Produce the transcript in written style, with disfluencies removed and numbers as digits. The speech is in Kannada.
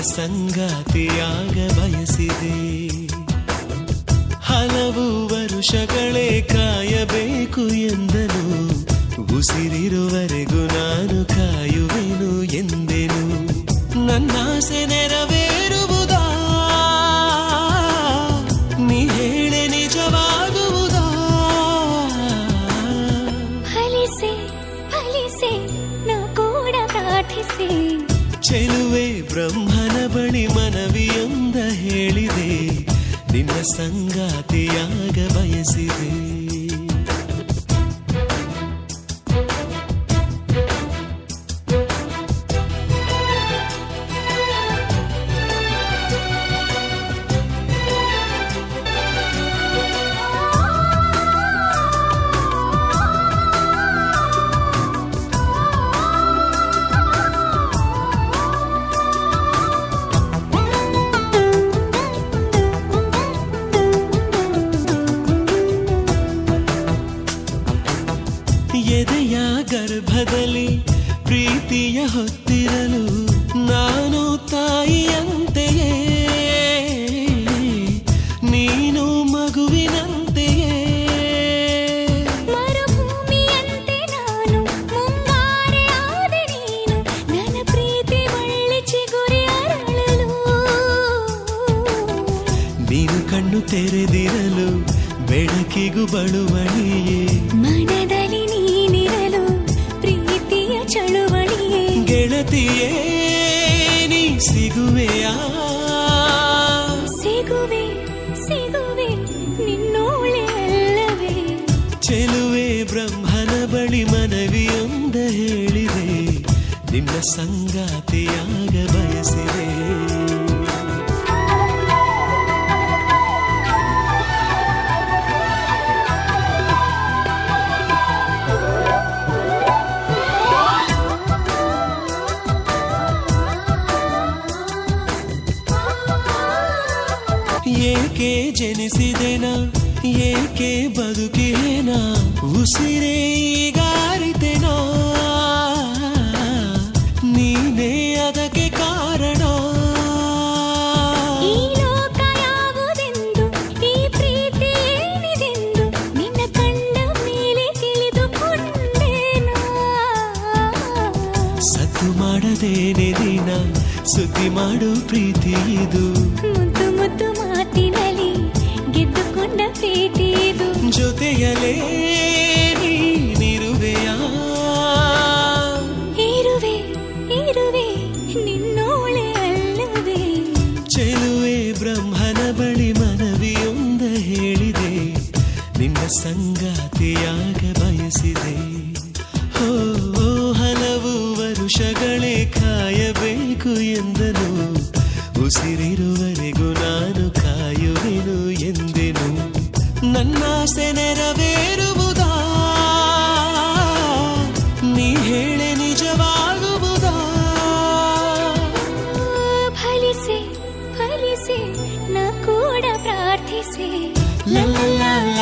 ಸಂಗಾತಿಯಾಗ ಬಯಸಿದೆ. ಹಲವು ವರುಷಗಳೇ ಕಾಯಬೇಕು ಎಂದನು, ಉಸಿರಿರುವರೆಗೂ ನಾನು ಕಾಯುವೆನು ಎಂದೆನು. ನನ್ನಾಸೆ ನೆರವೇರುವುದಾ, ನೀ ಹೇಳೆ ನಿಜವಾಗುವುದಾ? ಫಲಿಸೆ ಫಲಿಸೆ ನಾ ಕೂಡ ಪ್ರಾರ್ಥಿಸೆ. ಚೆಲುವೆ ಬ್ರಹ್ಮನ ಬಳಿ ಮನವಿಯೊಂದ ಹೇಳಿದೆ, ನಿನ್ನ ಸಂಗಾತಿಯಾಗ ಬಯಸಿದೆ. ಎದೆಯ ಗರ್ಭದಲ್ಲಿ ಪ್ರೀತಿಯ ಹೊತ್ತಿರಲು ನಾನು ತಾಯಿಯಂತೆಯೇ, ನೀನು ಮಗುವಿನಂತೆಯೇ. ಮರುಭೂಮಿಯಂತೆ ನಾನು ಮುಂಗಾರೆ ಆದೆ ನೀನು, ನನ್ನ ಪ್ರೀತಿ ಒಳ್ಳೆ ಚಿಗುರಿ ಅರಳಲು. ನೀನು ಕಣ್ಣು ತೆರೆದಿರಲು ಬೆಳಕಿಗೂ ಬಳುವಳಿಯೇ, ಮನದಲ್ಲಿ ನೀನಿರಲು ಪ್ರೀತಿಯ ಚಳುವಳಿಯೇ. ಗೆಳತಿಯೇ ನೀ ಸಿಗುವೆಯಾ? ಸಿಗುವೆ ಸಿಗುವೆ ನಿನ್ನೋಳೆ ಅಲ್ಲವೇ? ಚೆಲುವೆ ಬ್ರಹ್ಮನ ಬಳಿ ಮನವಿಯೊಂದ ಹೇಳಿದೆ, ನಿನ್ನ ಸಂಗಾತಿಯಾಗ ಬಯಸಿದೆ. ಏಕೆ ಜನಿಸಿದೆನ, ಏಕೆ ಬದುಕೇನ, ಉಸಿರೇ ಈಗಾರಿತೆನ, ನೀನೇ ಅದಕ್ಕೆ ಕಾರಣ. ಈ ಲೋಕ ಯಾವುದೆಂದು, ಈ ಪ್ರೀತಿ ಏನಿದೆಂದು ನಿನ್ನ ಕಂಡ ಮೇಲೆ ತಿಳಿದುಕೊಂಡೇನಾ? ಸದ್ದು ಮಾಡದೇನೆ ದಿನ ಸುದ್ದಿ ಮಾಡು ಪ್ರೀತಿ ಇದು, ಮುದ್ದು ಮುದ್ದು ಮಾತಿನಲ್ಲಿ ಗೆದ್ದುಕೊಂಡ ಪ್ರೀತಿ ಇದು. ಜೊತೆಯಲೇ ನೀನಿರುವೆಯಾ? ಇರುವೆ ಇರುವೆ ನಿನ್ನೋಳೆ ಅಲ್ಲವೇ? ಚೆಲುವೆ ಬ್ರಹ್ಮನ ಬಳಿ ಮನವಿಯೊಂದ ಹೇಳಿದೆ, ನಿನ್ನ ಸಂಗಾತಿಯಾಗ ಬಯಸಿದೆ. ಹೋ ಹಲವು ವರುಷಗಳೇ ಕಾಯಬೇಕು ಎಂದನು, ಉಸಿರಿರುವರೆಗೂ ನಾನು ಕಾಯುವೆನು ಎಂದೆನು. ನನ್ನಾಸೆ ನೆರವೇರುವುದಾ, ನೀ ಹೇಳೆ ನಿಜವಾಗುವುದಾ? ಫಲಿಸೆ ಫಲಿಸೆ ನಾ ಕೂಡ ಪ್ರಾರ್ಥಿಸೆ. ಲ ಲ ಲ ಲ